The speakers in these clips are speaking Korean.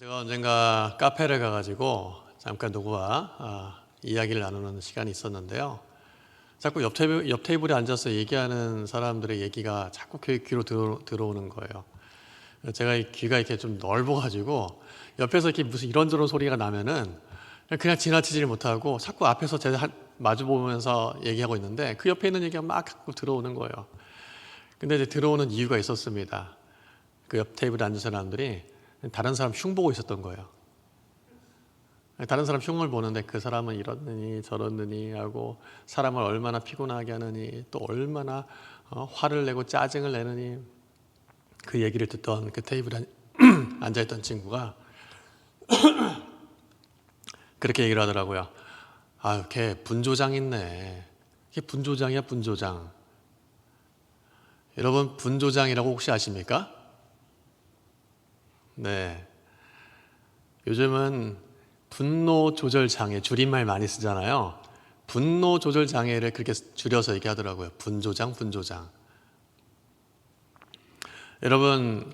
제가 언젠가 카페를 가가지고 잠깐 누구와 이야기를 나누는 시간이 있었는데요. 자꾸 옆 테이블에 앉아서 얘기하는 사람들의 얘기가 자꾸 귀로 들어오는 거예요. 제가 귀가 이렇게 좀 넓어가지고 옆에서 이렇게 무슨 이런저런 소리가 나면은 그냥 지나치질 못하고 자꾸 앞에서 제가 마주 보면서 얘기하고 있는데 그 옆에 있는 얘기가 막 자꾸 들어오는 거예요. 근데 이제 들어오는 이유가 있었습니다. 그 옆 테이블에 앉은 사람들이 다른 사람 흉 보고 있었던 거예요. 다른 사람 흉을 보는데 그 사람은 이러느니 저러느니 하고 사람을 얼마나 피곤하게 하느니 또 얼마나 화를 내고 짜증을 내느니 그 얘기를 듣던 그 테이블에 앉아있던 친구가 그렇게 얘기를 하더라고요. 아유, 걔 분조장 있네. 걔 분조장이야, 분조장. 여러분, 분조장이라고 혹시 아십니까? 네. 요즘은 분노 조절 장애, 줄임말 많이 쓰잖아요. 분노 조절 장애를 그렇게 줄여서 얘기하더라고요. 분조장, 분조장. 여러분,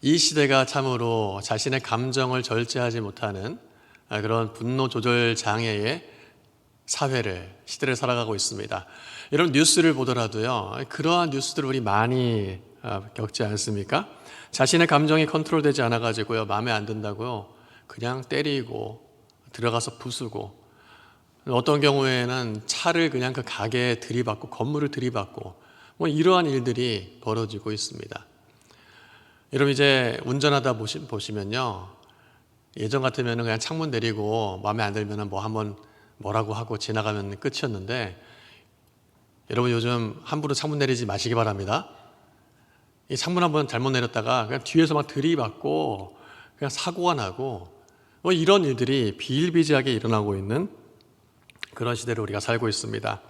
이 시대가 참으로 자신의 감정을 절제하지 못하는 그런 분노 조절 장애의 시대를 살아가고 있습니다. 여러분, 뉴스를 보더라도요, 그러한 뉴스들을 우리 많이 겪지 않습니까? 자신의 감정이 컨트롤되지 않아가지고요, 마음에 안 든다고요, 그냥 때리고 들어가서 부수고, 어떤 경우에는 차를 그냥 그 가게에 들이받고 건물을 들이받고 뭐 이러한 일들이 벌어지고 있습니다. 여러분, 이제 운전하다 보시면요, 예전 같으면 그냥 창문 내리고 마음에 안 들면 뭐 한번 뭐라고 하고 지나가면 끝이었는데, 여러분 요즘 함부로 창문 내리지 마시기 바랍니다. 이 창문 한번 잘못 내렸다가 그냥 뒤에서 막 들이받고 그냥 사고가 나고 뭐 이런 일들이 비일비재하게 일어나고 있는 그런 시대를 우리가 살고 있습니다.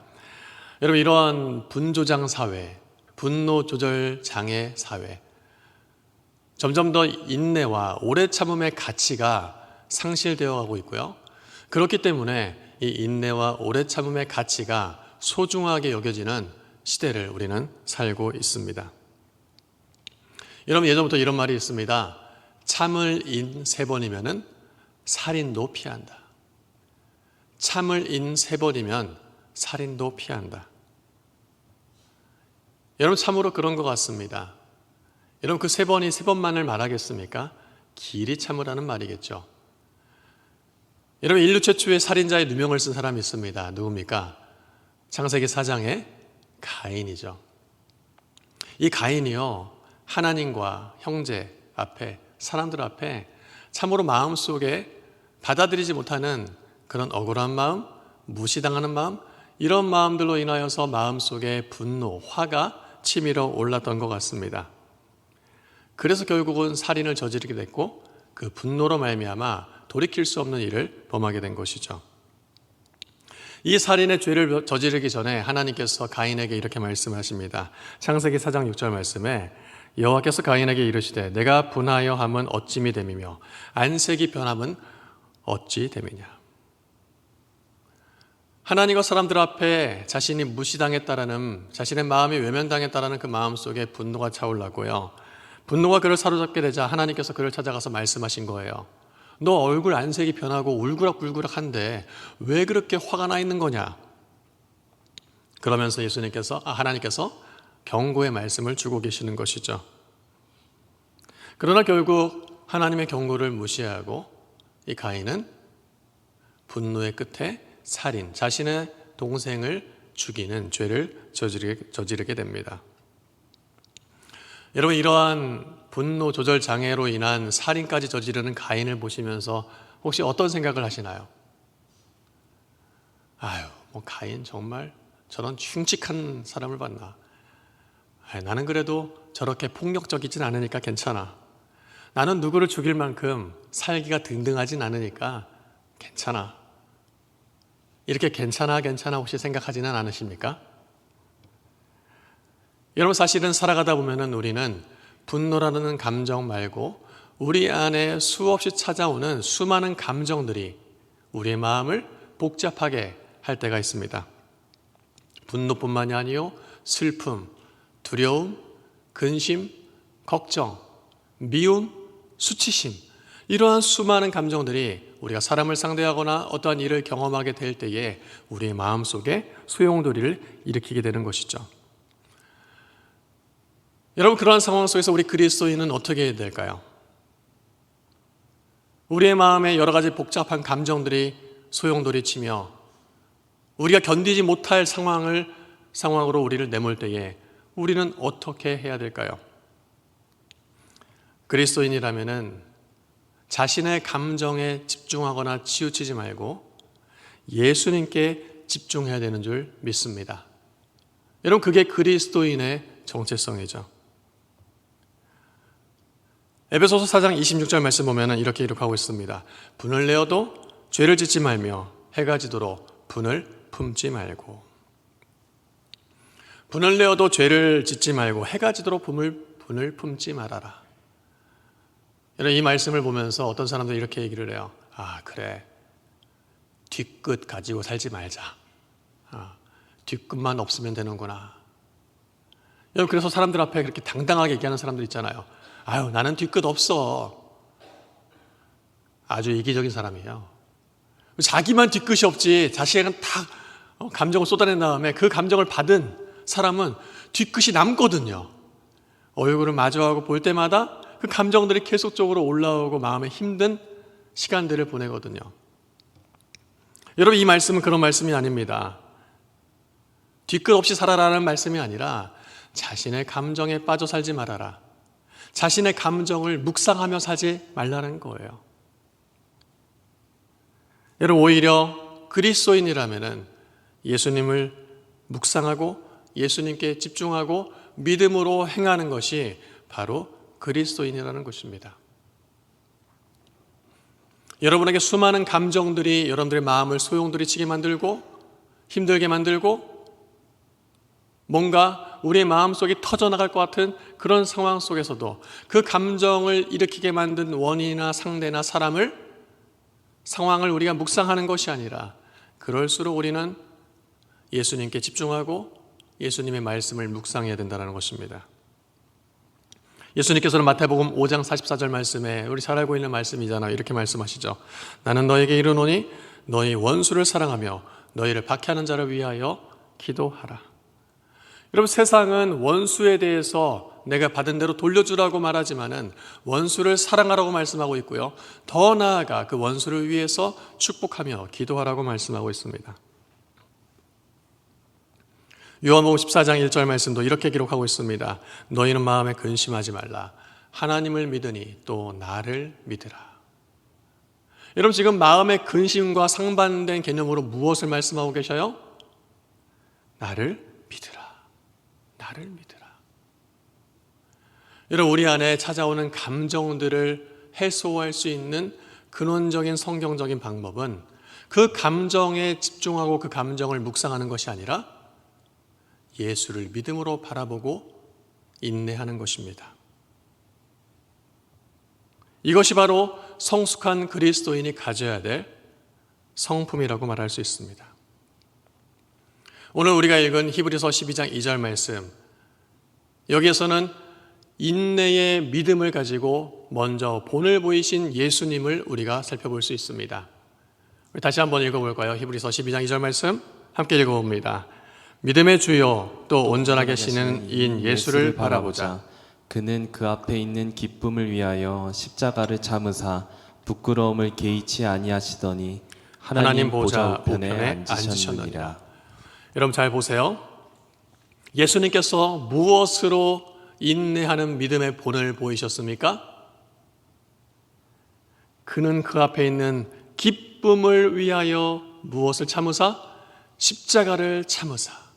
여러분, 이러한 분조장 사회, 분노 조절 장애 사회, 점점 더 인내와 오래 참음의 가치가 상실되어 가고 있고요. 그렇기 때문에 이 인내와 오래 참음의 가치가 소중하게 여겨지는 시대를 우리는 살고 있습니다. 여러분, 예전부터 이런 말이 있습니다. 참을 인 3번이면 살인도 피한다. 참을 인 3번이면 살인도 피한다. 여러분, 참으로 그런 것 같습니다. 여러분, 그 3번이 3번만을 말하겠습니까? 길이 참으라는 말이겠죠. 여러분, 인류 최초의 살인자의 누명을 쓴 사람이 있습니다. 누굽니까? 창세기 4장의 가인이죠. 이 가인이요, 하나님과 형제 앞에, 사람들 앞에 참으로 마음속에 받아들이지 못하는 그런 억울한 마음, 무시당하는 마음, 이런 마음들로 인하여서 마음속에 분노, 화가 치밀어 올랐던 것 같습니다. 그래서 결국은 살인을 저지르게 됐고 그 분노로 말미암아 돌이킬 수 없는 일을 범하게 된 것이죠. 이 살인의 죄를 저지르기 전에 하나님께서 가인에게 이렇게 말씀하십니다. 창세기 4장 6절 말씀에 여호와께서 가인에게 이르시되 내가 분하여 함은 어찌미 됨이며 안색이 변함은 어찌 됨이냐. 하나님과 사람들 앞에 자신이 무시당했다라는, 자신의 마음이 외면당했다라는 그 마음 속에 분노가 차올랐고요, 분노가 그를 사로잡게 되자 하나님께서 그를 찾아가서 말씀하신 거예요. 너 얼굴 안색이 변하고 울그락불그락한데 왜 그렇게 화가 나 있는 거냐. 그러면서 하나님께서 경고의 말씀을 주고 계시는 것이죠. 그러나 결국 하나님의 경고를 무시하고 이 가인은 분노의 끝에 살인, 자신의 동생을 죽이는 죄를 저지르게 됩니다. 여러분, 이러한 분노 조절 장애로 인한 살인까지 저지르는 가인을 보시면서 혹시 어떤 생각을 하시나요? 아유, 뭐 가인 정말 저런 흉측한 사람을 봤나. 나는 그래도 저렇게 폭력적이진 않으니까 괜찮아. 나는 누구를 죽일 만큼 살기가 등등하진 않으니까 괜찮아. 이렇게 괜찮아 혹시 생각하지는 않으십니까? 여러분, 사실은 살아가다 보면은 우리는 분노라는 감정 말고 우리 안에 수없이 찾아오는 수많은 감정들이 우리의 마음을 복잡하게 할 때가 있습니다. 분노뿐만이 아니요, 슬픔, 두려움, 근심, 걱정, 미움, 수치심, 이러한 수많은 감정들이 우리가 사람을 상대하거나 어떠한 일을 경험하게 될 때에 우리의 마음속에 소용돌이를 일으키게 되는 것이죠. 여러분, 그러한 상황 속에서 우리 그리스도인은 어떻게 해야 될까요? 우리의 마음에 여러 가지 복잡한 감정들이 소용돌이 치며 우리가 견디지 못할 상황으로 우리를 내몰 때에 우리는 어떻게 해야 될까요? 그리스도인이라면은 자신의 감정에 집중하거나 치우치지 말고 예수님께 집중해야 되는 줄 믿습니다. 여러분, 그게 그리스도인의 정체성이죠. 에베소서 4장 26절 말씀 보면 이렇게 기록하고 있습니다. 분을 내어도 죄를 짓지 말며 해가 지도록 분을 품지 말고. 분을 내어도 죄를 짓지 말고 해가 지도록 분을 품지 말아라. 여러분, 이 말씀을 보면서 어떤 사람들이 이렇게 얘기를 해요. 아, 그래, 뒤끝 가지고 살지 말자. 뒤끝만 없으면 되는구나. 여러분, 그래서 사람들 앞에 그렇게 당당하게 얘기하는 사람들 있잖아요. 아유, 나는 뒤끝 없어. 아주 이기적인 사람이에요. 자기만 뒤끝이 없지 자신은 다 감정을 쏟아낸 다음에 그 감정을 받은 사람은 뒤끝이 남거든요. 얼굴을 마주하고 볼 때마다 그 감정들이 계속적으로 올라오고 마음에 힘든 시간들을 보내거든요. 여러분, 이 말씀은 그런 말씀이 아닙니다. 뒤끝 없이 살아라는 말씀이 아니라 자신의 감정에 빠져 살지 말아라. 자신의 감정을 묵상하며 살지 말라는 거예요. 여러분, 오히려 그리스도인이라면은 예수님을 묵상하고 예수님께 집중하고 믿음으로 행하는 것이 바로 그리스도인이라는 것입니다. 여러분에게 수많은 감정들이 여러분들의 마음을 소용돌이치게 만들고 힘들게 만들고 뭔가 우리의 마음속이 터져나갈 것 같은 그런 상황 속에서도 그 감정을 일으키게 만든 원인이나 상대나 상황을 우리가 묵상하는 것이 아니라 그럴수록 우리는 예수님께 집중하고 예수님의 말씀을 묵상해야 된다는 것입니다. 예수님께서는 마태복음 5장 44절 말씀에 우리 잘 알고 있는 말씀이잖아요. 이렇게 말씀하시죠. 나는 너에게 이르노니 너희 원수를 사랑하며 너희를 박해하는 자를 위하여 기도하라. 여러분, 세상은 원수에 대해서 내가 받은 대로 돌려주라고 말하지만은 원수를 사랑하라고 말씀하고 있고요. 더 나아가 그 원수를 위해서 축복하며 기도하라고 말씀하고 있습니다. 요한복음 14장 1절 말씀도 이렇게 기록하고 있습니다. 너희는 마음에 근심하지 말라. 하나님을 믿으니 또 나를 믿으라. 여러분, 지금 마음의 근심과 상반된 개념으로 무엇을 말씀하고 계셔요? 나를 믿으라. 나를 믿으라. 여러분, 우리 안에 찾아오는 감정들을 해소할 수 있는 근원적인 성경적인 방법은 그 감정에 집중하고 그 감정을 묵상하는 것이 아니라 예수를 믿음으로 바라보고 인내하는 것입니다. 이것이 바로 성숙한 그리스도인이 가져야 될 성품이라고 말할 수 있습니다. 오늘 우리가 읽은 히브리서 12장 2절 말씀, 여기에서는 인내의 믿음을 가지고 먼저 본을 보이신 예수님을 우리가 살펴볼 수 있습니다. 다시 한번 읽어볼까요? 히브리서 12장 2절 말씀 함께 읽어봅니다. 믿음의 주요 또 온전하게 하시는 이인 예수를 바라보자. 그는 그 앞에 있는 기쁨을 위하여 십자가를 참으사 부끄러움을 개의치 아니하시더니 하나님 보좌 우편에 앉으셨느니라. 여러분, 잘 보세요. 예수님께서 무엇으로 인내하는 믿음의 본을 보이셨습니까? 그는 그 앞에 있는 기쁨을 위하여 무엇을 참으사? 십자가를 참으사.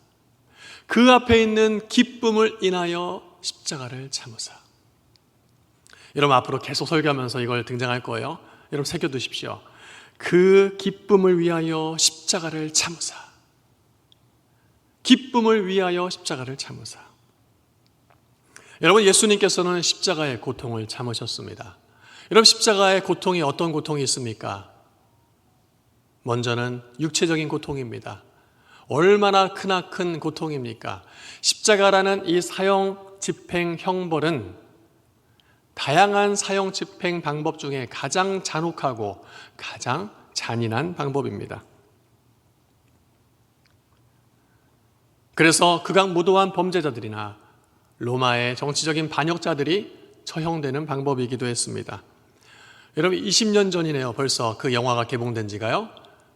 그 앞에 있는 기쁨을 인하여 십자가를 참으사. 여러분, 앞으로 계속 설교하면서 이걸 등장할 거예요. 여러분, 새겨두십시오. 그 기쁨을 위하여 십자가를 참으사. 기쁨을 위하여 십자가를 참으사. 여러분, 예수님께서는 십자가의 고통을 참으셨습니다. 여러분, 십자가의 고통이 어떤 고통이 있습니까? 먼저는 육체적인 고통입니다. 얼마나 크나큰 고통입니까? 십자가라는 이 사형 집행 형벌은 다양한 사형 집행 방법 중에 가장 잔혹하고 가장 잔인한 방법입니다. 그래서 극악무도한 범죄자들이나 로마의 정치적인 반역자들이 처형되는 방법이기도 했습니다. 여러분 20년 전이네요. 벌써 그 영화가 개봉된 지가요.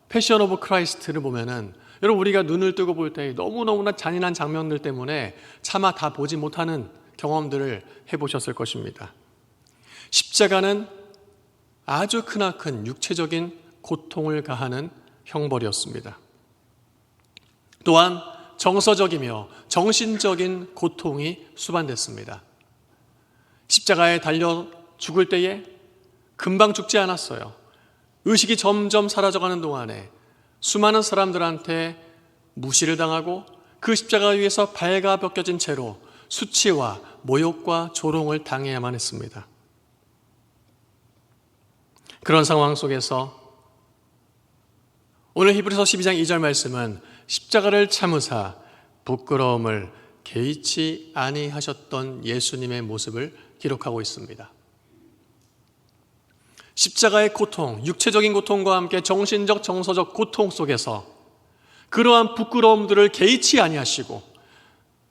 패션 오브 크라이스트를 보면은 여러분 우리가 눈을 뜨고 볼 때 너무너무나 잔인한 장면들 때문에 차마 다 보지 못하는 경험들을 해보셨을 것입니다. 십자가는 아주 크나큰 육체적인 고통을 가하는 형벌이었습니다. 또한 정서적이며 정신적인 고통이 수반됐습니다. 십자가에 달려 죽을 때에 금방 죽지 않았어요. 의식이 점점 사라져가는 동안에 수많은 사람들한테 무시를 당하고 그 십자가 위에서 발가벗겨진 채로 수치와 모욕과 조롱을 당해야만 했습니다. 그런 상황 속에서 오늘 히브리서 12장 2절 말씀은 십자가를 참으사 부끄러움을 개의치 아니하셨던 예수님의 모습을 기록하고 있습니다. 십자가의 고통, 육체적인 고통과 함께 정신적, 정서적 고통 속에서 그러한 부끄러움들을 개의치 아니하시고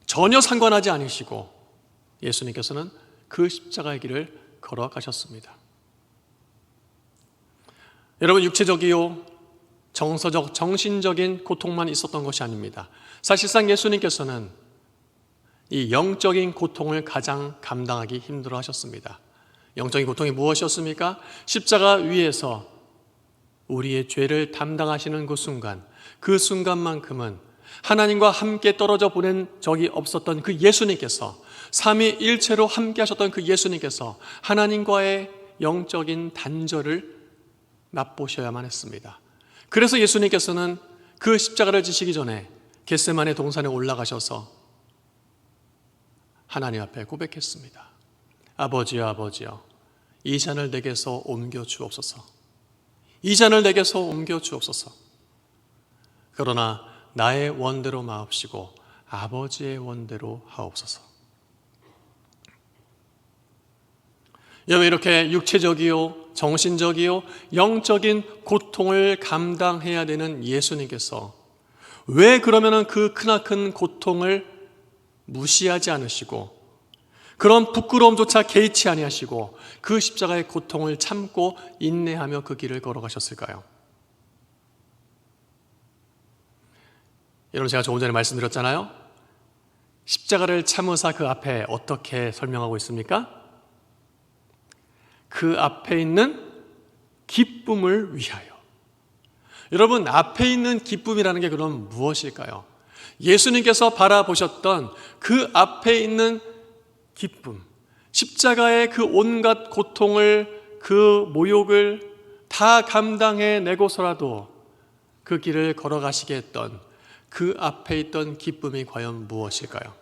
전혀 상관하지 않으시고 예수님께서는 그 십자가의 길을 걸어가셨습니다. 여러분 육체적이요 정서적, 정신적인 고통만 있었던 것이 아닙니다. 사실상 예수님께서는 이 영적인 고통을 가장 감당하기 힘들어 하셨습니다. 영적인 고통이 무엇이었습니까? 십자가 위에서 우리의 죄를 담당하시는 그 순간만큼은 하나님과 함께 떨어져 보낸 적이 없었던 그 예수님께서 삼위일체로 함께 하셨던 그 예수님께서 하나님과의 영적인 단절을 맛보셔야만 했습니다. 그래서 예수님께서는 그 십자가를 지시기 전에 겟세마네 동산에 올라가셔서 하나님 앞에 고백했습니다. 아버지여 아버지여 이 잔을 내게서 옮겨 주옵소서. 이 잔을 내게서 옮겨 주옵소서. 그러나 나의 원대로 마옵시고 아버지의 원대로 하옵소서. 여러분 이렇게 육체적이요 정신적이요 영적인 고통을 감당해야 되는 예수님께서 왜 그러면은 그 크나큰 고통을 무시하지 않으시고 그런 부끄러움조차 개의치 아니하시고 그 십자가의 고통을 참고 인내하며 그 길을 걸어가셨을까요? 여러분 제가 조금 전에 말씀드렸잖아요. 십자가를 참으사 그 앞에 어떻게 설명하고 있습니까? 그 앞에 있는 기쁨을 위하여. 여러분 앞에 있는 기쁨이라는 게 그럼 무엇일까요? 예수님께서 바라보셨던 그 앞에 있는 기쁨, 십자가의 그 온갖 고통을 그 모욕을 다 감당해 내고서라도 그 길을 걸어가시게 했던 그 앞에 있던 기쁨이 과연 무엇일까요?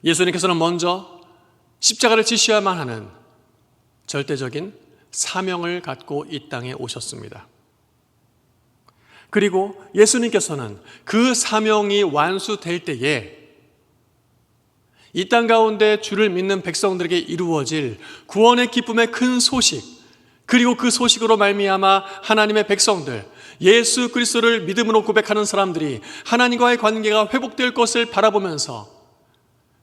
예수님께서는 먼저 십자가를 지셔야만 하는 절대적인 사명을 갖고 이 땅에 오셨습니다. 그리고 예수님께서는 그 사명이 완수될 때에 이 땅 가운데 주를 믿는 백성들에게 이루어질 구원의 기쁨의 큰 소식, 그리고 그 소식으로 말미암아 하나님의 백성들, 예수 그리스도를 믿음으로 고백하는 사람들이 하나님과의 관계가 회복될 것을 바라보면서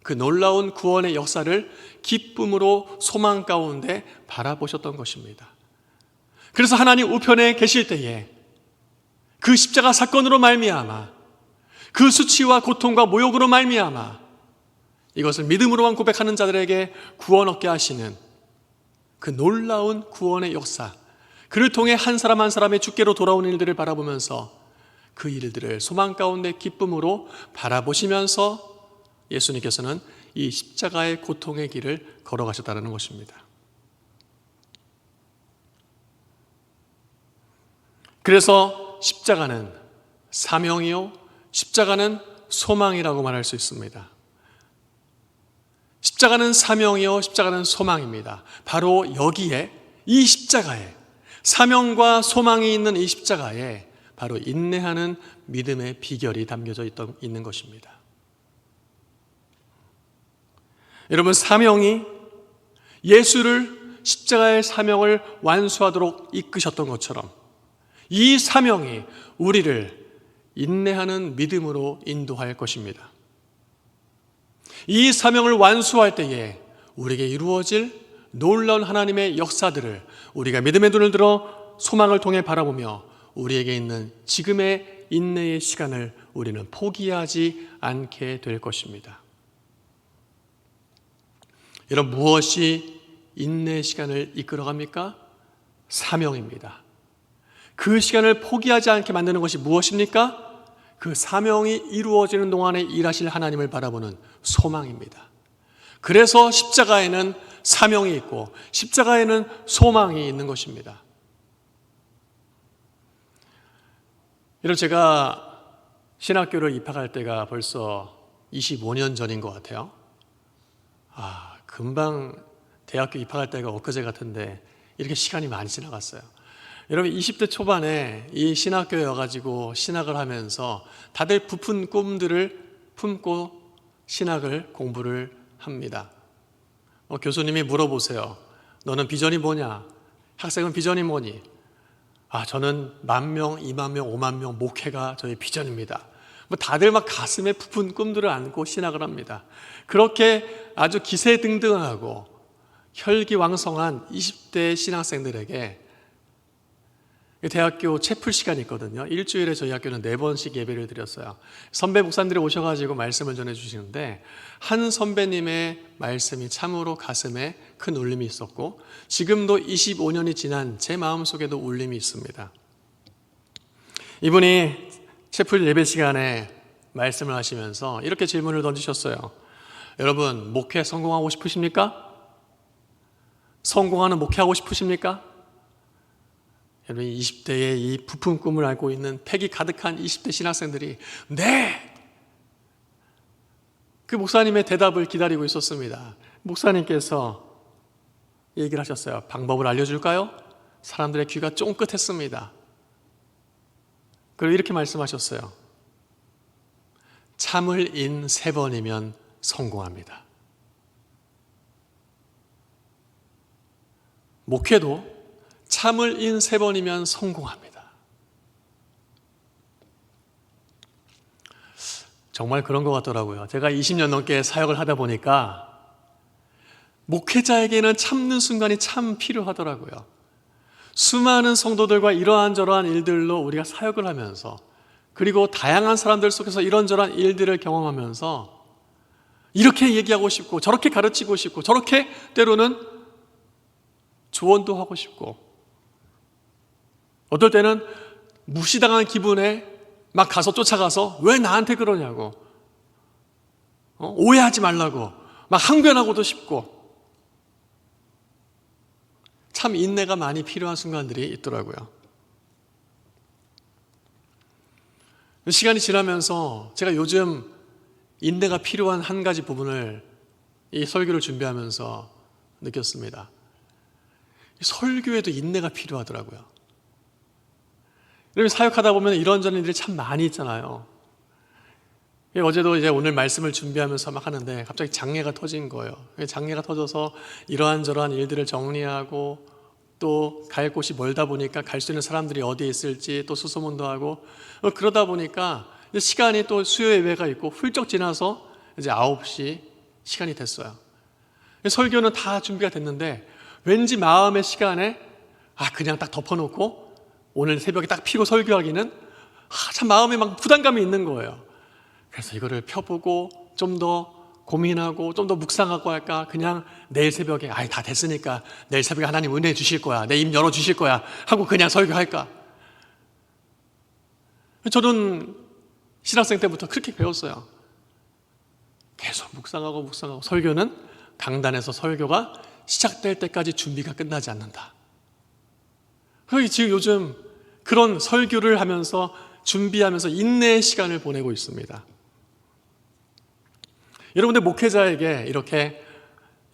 그 놀라운 구원의 역사를 기쁨으로 소망 가운데 바라보셨던 것입니다. 그래서 하나님 우편에 계실 때에 그 십자가 사건으로 말미암아 그 수치와 고통과 모욕으로 말미암아 이것을 믿음으로만 고백하는 자들에게 구원 얻게 하시는 그 놀라운 구원의 역사, 그를 통해 한 사람 한 사람의 주께로 돌아오는 일들을 바라보면서 그 일들을 소망 가운데 기쁨으로 바라보시면서 예수님께서는 이 십자가의 고통의 길을 걸어가셨다는 것입니다. 그래서 십자가는 사명이요, 십자가는 소망이라고 말할 수 있습니다. 십자가는 사명이요, 십자가는 소망입니다. 바로 여기에 이 십자가에 사명과 소망이 있는 이 십자가에 바로 인내하는 믿음의 비결이 담겨져 있는 것입니다. 여러분, 사명이 예수를 십자가의 사명을 완수하도록 이끄셨던 것처럼 이 사명이 우리를 인내하는 믿음으로 인도할 것입니다. 이 사명을 완수할 때에 우리에게 이루어질 놀라운 하나님의 역사들을 우리가 믿음의 눈을 들어 소망을 통해 바라보며 우리에게 있는 지금의 인내의 시간을 우리는 포기하지 않게 될 것입니다. 여러분, 무엇이 인내의 시간을 이끌어갑니까? 사명입니다. 그 시간을 포기하지 않게 만드는 것이 무엇입니까? 그 사명이 이루어지는 동안에 일하실 하나님을 바라보는 소망입니다. 그래서 십자가에는 사명이 있고 십자가에는 소망이 있는 것입니다. 여러분, 제가 신학교를 입학할 때가 벌써 25년 전인 것 같아요. 금방 대학교 입학할 때가 엊그제 같은데 이렇게 시간이 많이 지나갔어요. 여러분, 20대 초반에 이 신학교에 와가지고 신학을 하면서 다들 부푼 꿈들을 품고 신학을 공부를 합니다. 교수님이 물어보세요. 너는 비전이 뭐냐? 학생은 비전이 뭐니? 저는 10,000명, 20,000명, 50,000명 목회가 저의 비전입니다. 다들 막 가슴에 부푼 꿈들을 안고 신학을 합니다. 그렇게 아주 기세등등하고 혈기왕성한 20대 신학생들에게 대학교 채플 시간이 있거든요. 일주일에 저희 학교는 4번씩 예배를 드렸어요. 선배 목사님들이 오셔가지고 말씀을 전해주시는데 한 선배님의 말씀이 참으로 가슴에 큰 울림이 있었고 지금도 25년이 지난 제 마음속에도 울림이 있습니다. 이분이 채플 예배 시간에 말씀을 하시면서 이렇게 질문을 던지셨어요. 여러분, 목회 성공하고 싶으십니까? 성공하는 목회하고 싶으십니까? 여러분, 20대의 이 부푼 꿈을 앓고 있는 패기 가득한 20대 신학생들이 네! 그 목사님의 대답을 기다리고 있었습니다. 목사님께서 얘기를 하셨어요. 방법을 알려줄까요? 사람들의 귀가 쫑긋했습니다. 그리고 이렇게 말씀하셨어요. 참을 인 3번이면 성공합니다. 목회도 참을 인 3번이면 성공합니다. 정말 그런 것 같더라고요. 제가 20년 넘게 사역을 하다 보니까 목회자에게는 참는 순간이 참 필요하더라고요. 수많은 성도들과 이러한 저러한 일들로 우리가 사역을 하면서 그리고 다양한 사람들 속에서 이런저런 일들을 경험하면서 이렇게 얘기하고 싶고 저렇게 가르치고 싶고 저렇게 때로는 조언도 하고 싶고 어떨 때는 무시당한 기분에 막 가서 쫓아가서 왜 나한테 그러냐고 오해하지 말라고 막 항변하고도 싶고 참 인내가 많이 필요한 순간들이 있더라고요. 시간이 지나면서 제가 요즘 인내가 필요한 한 가지 부분을 이 설교를 준비하면서 느꼈습니다. 설교에도 인내가 필요하더라고요. 여러분, 사역하다 보면 이런저런 일들이 참 많이 있잖아요. 어제도 이제 오늘 말씀을 준비하면서 막 하는데 갑자기 장애가 터진 거예요. 장애가 터져서 이러한 저러한 일들을 정리하고 또 갈 곳이 멀다 보니까 갈 수 있는 사람들이 어디에 있을지 또 수소문도 하고 그러다 보니까 시간이 또 수요 예배가 있고 훌쩍 지나서 이제 9시 시간이 됐어요. 설교는 다 준비가 됐는데 왠지 마음의 시간에 그냥 딱 덮어놓고 오늘 새벽에 딱 피고 설교하기는 참 마음에 막 부담감이 있는 거예요. 그래서 이거를 펴보고 좀 더 고민하고 좀 더 묵상하고 할까? 그냥 내일 새벽에 다 됐으니까 내일 새벽에 하나님 은혜 주실 거야. 내 입 열어 주실 거야. 하고 그냥 설교할까? 저는 신학생 때부터 그렇게 배웠어요. 계속 묵상하고 설교는 강단에서 설교가 시작될 때까지 준비가 끝나지 않는다. 지금 요즘 그런 설교를 하면서 준비하면서 인내의 시간을 보내고 있습니다. 여러분들 목회자에게 이렇게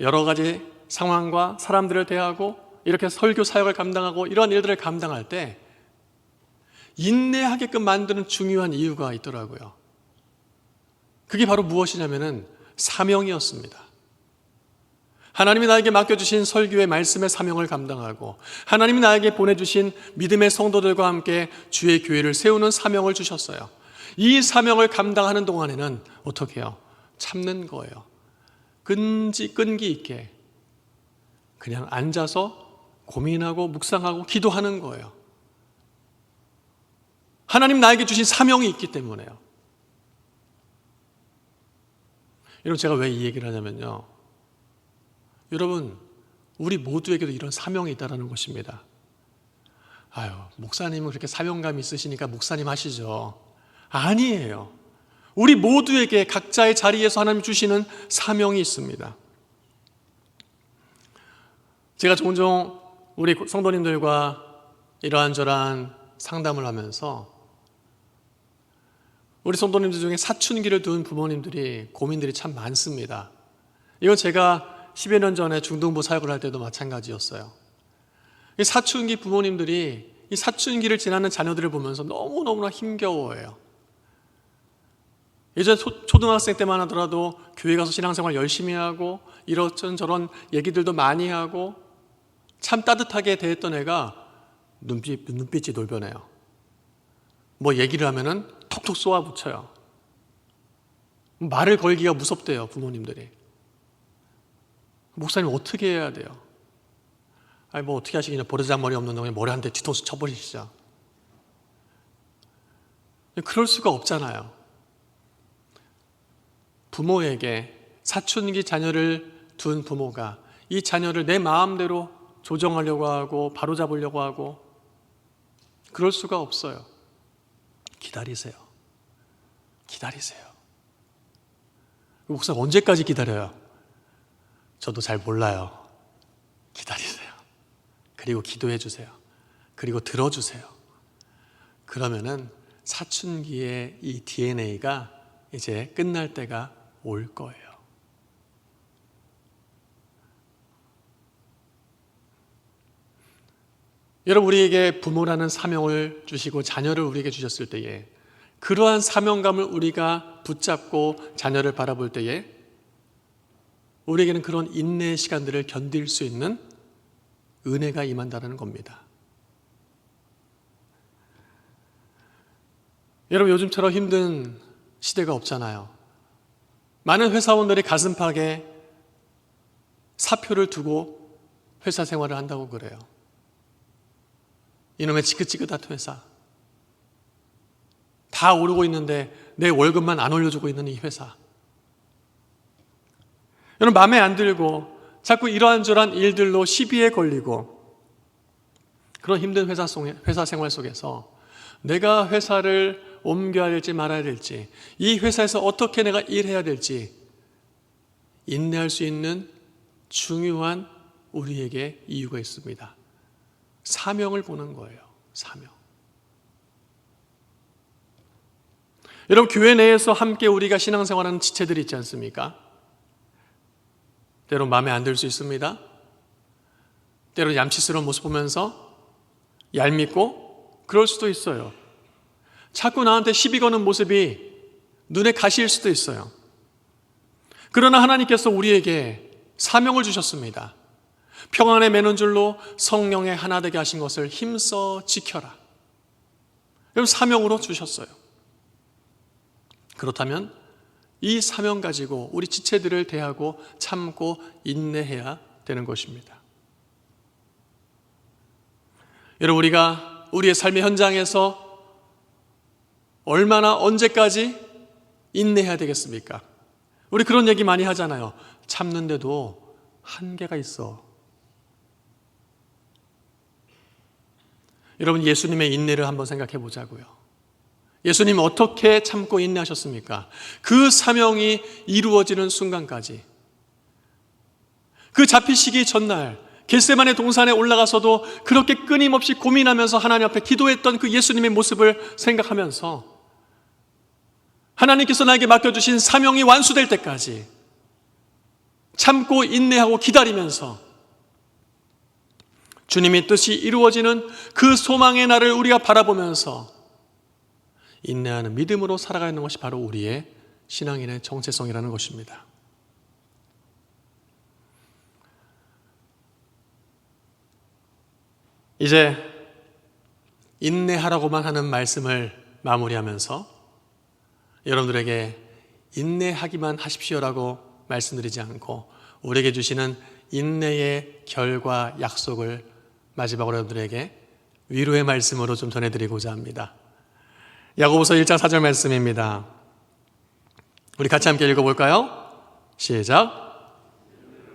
여러 가지 상황과 사람들을 대하고 이렇게 설교 사역을 감당하고 이런 일들을 감당할 때 인내하게끔 만드는 중요한 이유가 있더라고요. 그게 바로 무엇이냐면은 사명이었습니다. 하나님이 나에게 맡겨주신 설교의 말씀의 사명을 감당하고 하나님이 나에게 보내주신 믿음의 성도들과 함께 주의 교회를 세우는 사명을 주셨어요. 이 사명을 감당하는 동안에는 어떻게 해요? 참는 거예요. 끈기 있게 그냥 앉아서 고민하고 묵상하고 기도하는 거예요. 하나님 나에게 주신 사명이 있기 때문에요. 여러분, 제가 왜 이 얘기를 하냐면요, 여러분, 우리 모두에게도 이런 사명이 있다는 것입니다. 아유, 목사님은 그렇게 사명감이 있으시니까 목사님 하시죠. 아니에요. 우리 모두에게 각자의 자리에서 하나님 주시는 사명이 있습니다. 제가 종종 우리 성도님들과 이러한저러한 상담을 하면서 우리 성도님들 중에 사춘기를 둔 부모님들이 고민들이 참 많습니다. 이건 제가 10여 년 전에 중등부 사역을 할 때도 마찬가지였어요. 이 사춘기 부모님들이 이 사춘기를 지나는 자녀들을 보면서 너무너무나 힘겨워해요. 예전 초등학생 때만 하더라도 교회 가서 신앙생활 열심히 하고 이런저런 얘기들도 많이 하고 참 따뜻하게 대했던 애가 눈빛이 돌변해요. 뭐 얘기를 하면은 톡톡 쏘아붙여요. 말을 걸기가 무섭대요, 부모님들이. 목사님 어떻게 해야 돼요? 아니 뭐 어떻게 하시겠냐, 버르장머리 없는 놈이 머리 한 대 뒤통수 쳐버리시죠. 그럴 수가 없잖아요. 부모에게 사춘기 자녀를 둔 부모가 이 자녀를 내 마음대로 조정하려고 하고 바로잡으려고 하고 그럴 수가 없어요. 기다리세요. 목사님 언제까지 기다려요? 저도 잘 몰라요. 기다리세요. 그리고 기도해 주세요. 그리고 들어주세요. 그러면은 사춘기의 이 DNA가 이제 끝날 때가 올 거예요. 여러분, 우리에게 부모라는 사명을 주시고 자녀를 우리에게 주셨을 때에 그러한 사명감을 우리가 붙잡고 자녀를 바라볼 때에 우리에게는 그런 인내의 시간들을 견딜 수 있는 은혜가 임한다는 겁니다. 여러분, 요즘처럼 힘든 시대가 없잖아요. 많은 회사원들이 가슴팍에 사표를 두고 회사 생활을 한다고 그래요. 이놈의 지긋지긋한 회사. 다 오르고 있는데 내 월급만 안 올려주고 있는 이 회사. 여러분, 마음에 안 들고 자꾸 이러한저러한 일들로 시비에 걸리고 그런 힘든 회사 생활 속에서 내가 회사를 옮겨야 될지 말아야 될지, 이 회사에서 어떻게 내가 일해야 될지 인내할 수 있는 중요한 우리에게 이유가 있습니다. 사명을 보는 거예요. 사명. 여러분, 교회 내에서 함께 우리가 신앙생활하는 지체들이 있지 않습니까? 때론 마음에 안 들 수 있습니다. 때론 얌치스러운 모습 보면서 얄밉고 그럴 수도 있어요. 자꾸 나한테 시비 거는 모습이 눈에 가시일 수도 있어요. 그러나 하나님께서 우리에게 사명을 주셨습니다. 평안에 매는 줄로 성령의 하나 되게 하신 것을 힘써 지켜라. 여러분, 사명으로 주셨어요. 그렇다면 이 사명 가지고 우리 지체들을 대하고 참고 인내해야 되는 것입니다. 여러분, 우리가 우리의 삶의 현장에서 얼마나 언제까지 인내해야 되겠습니까? 우리 그런 얘기 많이 하잖아요. 참는데도 한계가 있어. 여러분, 예수님의 인내를 한번 생각해 보자고요. 예수님 어떻게 참고 인내하셨습니까? 그 사명이 이루어지는 순간까지. 그 잡히시기 전날 겟세마네 동산에 올라가서도 그렇게 끊임없이 고민하면서 하나님 앞에 기도했던 그 예수님의 모습을 생각하면서 하나님께서 나에게 맡겨주신 사명이 완수될 때까지 참고 인내하고 기다리면서 주님의 뜻이 이루어지는 그 소망의 날을 우리가 바라보면서 인내하는 믿음으로 살아가는 것이 바로 우리의 신앙인의 정체성이라는 것입니다. 이제 인내하라고만 하는 말씀을 마무리하면서 여러분들에게 인내하기만 하십시오라고 말씀드리지 않고 우리에게 주시는 인내의 결과 약속을 마지막으로 여러분들에게 위로의 말씀으로 좀 전해드리고자 합니다. 야고보서 1장 4절 말씀입니다. 우리 같이 함께 읽어볼까요? 시작.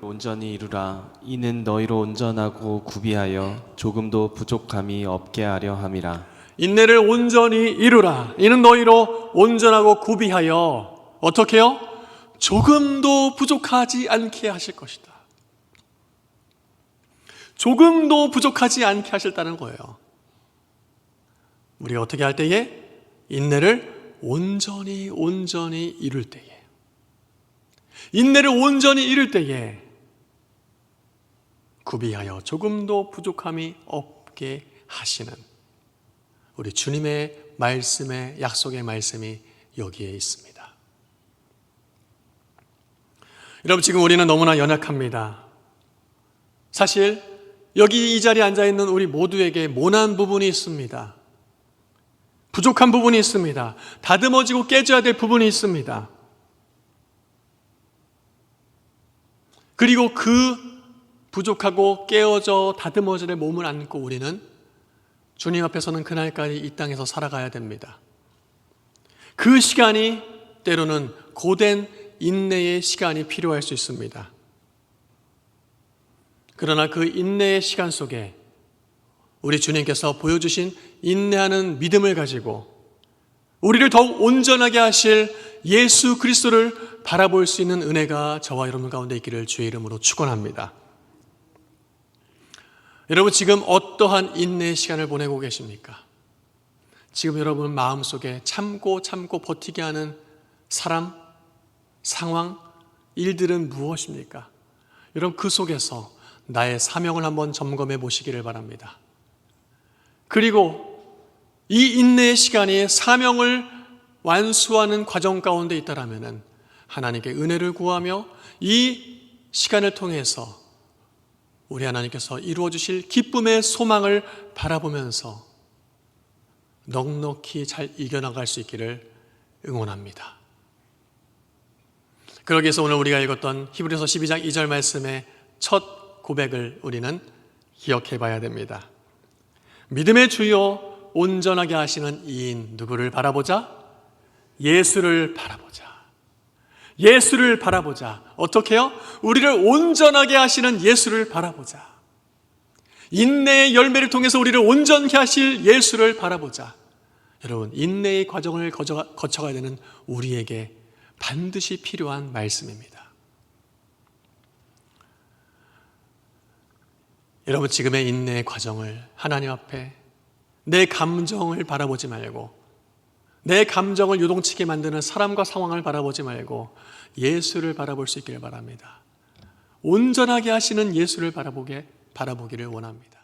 온전히 이루라. 이는 너희로 온전하고 구비하여 조금도 부족함이 없게 하려 함이라. 인내를 온전히 이루라. 이는 너희로 온전하고 구비하여 어떻게 해요? 조금도 부족하지 않게 하실 것이다. 조금도 부족하지 않게 하실다는 거예요. 우리가 어떻게 할 때에? 인내를 온전히 이룰 때에, 인내를 온전히 이룰 때에 구비하여 조금도 부족함이 없게 하시는 우리 주님의 말씀의 약속의 말씀이 여기에 있습니다. 여러분, 지금 우리는 너무나 연약합니다. 사실 여기 이 자리에 앉아있는 우리 모두에게 모난 부분이 있습니다. 부족한 부분이 있습니다. 다듬어지고 깨져야 될 부분이 있습니다. 그리고 그 부족하고 깨어져 다듬어질 몸을 안고 우리는 주님 앞에서는 그날까지 이 땅에서 살아가야 됩니다. 그 시간이 때로는 고된 인내의 시간이 필요할 수 있습니다. 그러나 그 인내의 시간 속에 우리 주님께서 보여주신 인내하는 믿음을 가지고 우리를 더욱 온전하게 하실 예수 그리스도를 바라볼 수 있는 은혜가 저와 여러분 가운데 있기를 주의 이름으로 축원합니다. 여러분, 지금 어떠한 인내의 시간을 보내고 계십니까? 지금 여러분 마음속에 참고 버티게 하는 사람, 상황, 일들은 무엇입니까? 여러분, 그 속에서 나의 사명을 한번 점검해 보시기를 바랍니다. 그리고 이 인내의 시간이 사명을 완수하는 과정 가운데 있다라면 하나님께 은혜를 구하며 이 시간을 통해서 우리 하나님께서 이루어 주실 기쁨의 소망을 바라보면서 넉넉히 잘 이겨나갈 수 있기를 응원합니다. 그러기 위해서 오늘 우리가 읽었던 히브리서 12장 2절 말씀의 첫 고백을 우리는 기억해 봐야 됩니다. 믿음의 주요 온전하게 하시는 이인 누구를 바라보자? 예수를 바라보자. 예수를 바라보자. 어떻게 해요? 우리를 온전하게 하시는 예수를 바라보자. 인내의 열매를 통해서 우리를 온전케 하실 예수를 바라보자. 여러분, 인내의 과정을 거쳐가야 되는 우리에게 반드시 필요한 말씀입니다. 여러분, 지금의 인내의 과정을 하나님 앞에 내 감정을 바라보지 말고 내 감정을 요동치게 만드는 사람과 상황을 바라보지 말고 예수를 바라볼 수 있기를 바랍니다. 온전하게 하시는 예수를 바라보기를 원합니다.